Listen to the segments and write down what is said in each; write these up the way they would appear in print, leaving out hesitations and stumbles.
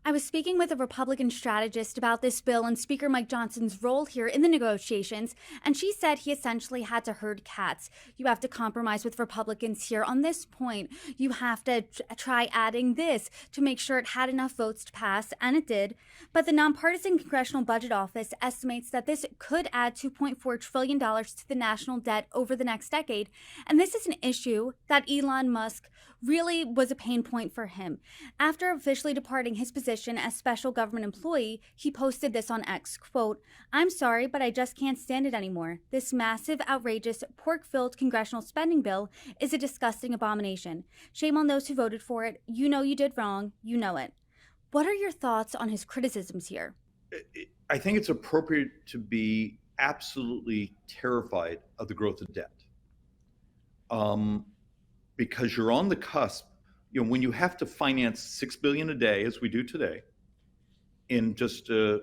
I was speaking with a Republican strategist about this bill and Speaker Mike Johnson's role here in the negotiations, and she said he essentially had to herd cats. You have to compromise with Republicans here on this point. You have to try adding this to make sure it had enough votes to pass, and it did. But the Nonpartisan Congressional Budget Office estimates that this could add $2.4 trillion to the national debt over the next decade, and this is an issue that Elon Musk really was a pain point for him. After officially departing his position as special government employee, he posted this on X, quote, "I'm sorry, but I just can't stand it anymore. This massive, outrageous, pork-filled congressional spending bill is a disgusting abomination. Shame on those who voted for it. You know you did wrong. You know it." What are your thoughts on his criticisms here? I think it's appropriate to be absolutely terrified of the growth of debt. Because you're on the cusp, when you have to finance 6 billion a day, as we do today, in just a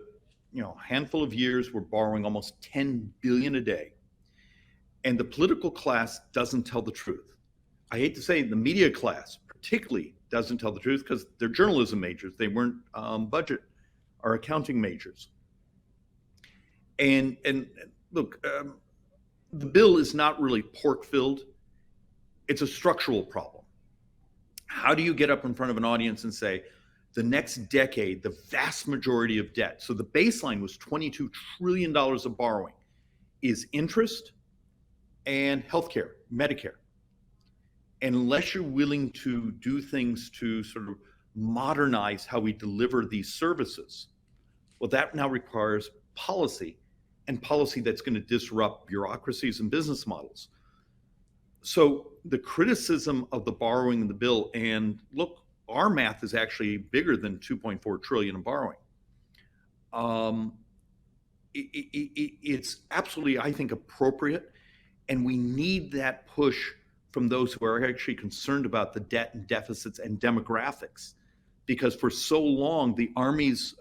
handful of years, we're borrowing almost 10 billion a day. And the political class doesn't tell the truth. I hate to say the media class particularly doesn't tell the truth because they're journalism majors. They weren't budget or accounting majors. And look, the bill is not really pork filled. It's a structural problem. How do you get up in front of an audience and say, the next decade, the vast majority of debt, so the baseline was $22 trillion of borrowing, is interest and healthcare, Medicare. And unless you're willing to do things to sort of modernize how we deliver these services, well, that now requires policy, and policy that's going to disrupt bureaucracies and business models. So the criticism of the borrowing in the bill, and look, our math is actually bigger than 2.4 trillion in borrowing. It's absolutely, I think, appropriate, and we need that push from those who are actually concerned about the debt and deficits and demographics, because for so long, the Army's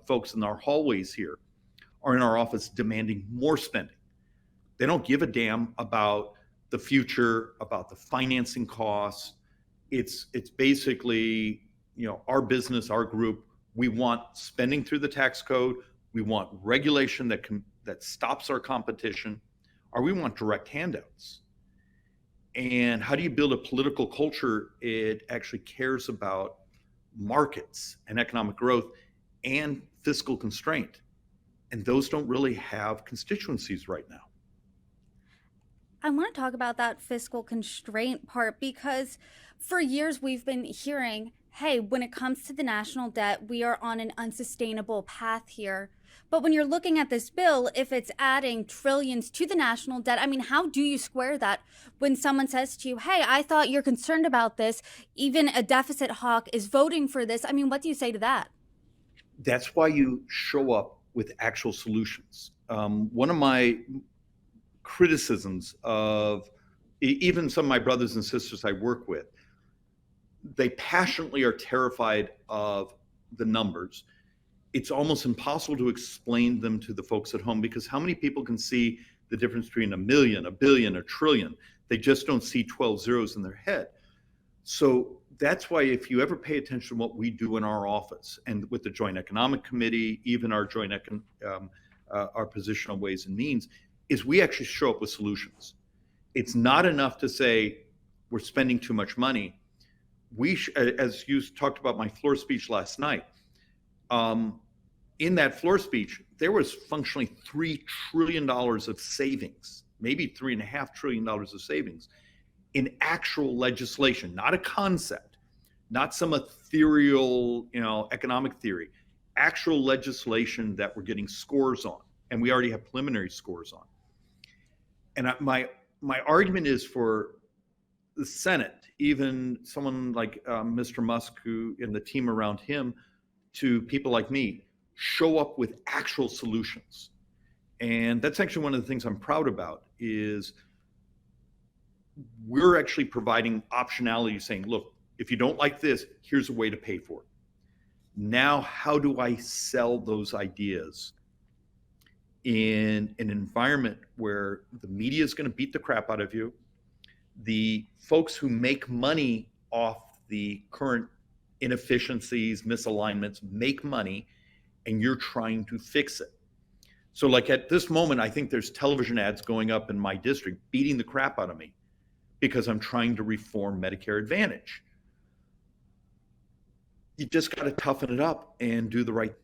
folks in our hallways here are in our office demanding more spending. They don't give a damn about the future, about the financing costs. It's basically, our business, our group, we want spending through the tax code, we want regulation that stops our competition, or we want direct handouts. And how do you build a political culture? It actually cares about markets and economic growth and fiscal constraint. And those don't really have constituencies right now. I want to talk about that fiscal constraint part because for years we've been hearing, hey, when it comes to the national debt, we are on an unsustainable path here. But when you're looking at this bill, if it's adding trillions to the national debt, I mean, how do you square that when someone says to you, hey, I thought you're concerned about this, even a deficit hawk is voting for this? I mean, what do you say to that? That's why you show up with actual solutions. One of my criticisms of even some of my brothers and sisters I work with, they passionately are terrified of the numbers. It's almost impossible to explain them to the folks at home, because how many people can see the difference between a million, a billion, a trillion? They just don't see 12 zeros in their head. So that's why if you ever pay attention to what we do in our office and with the Joint Economic Committee, even our our position on Ways and Means, is we actually show up with solutions. It's not enough to say we're spending too much money. As you talked about my floor speech last night, in that floor speech, there was functionally $3 trillion of savings, maybe $3.5 trillion of savings in actual legislation, not a concept, not some ethereal, economic theory, actual legislation that we're getting scores on, and we already have preliminary scores on. And my argument is for the Senate, even someone like Mr. Musk, who and the team around him, to people like me, show up with actual solutions. And that's actually one of the things I'm proud about, is we're actually providing optionality, saying, look, if you don't like this, here's a way to pay for it. Now, how do I sell those ideas in an environment where the media is going to beat the crap out of you? The folks who make money off the current inefficiencies, misalignments, make money, and you're trying to fix it. So like at this moment, I think there's television ads going up in my district beating the crap out of me because I'm trying to reform Medicare Advantage. You just got to toughen it up and do the right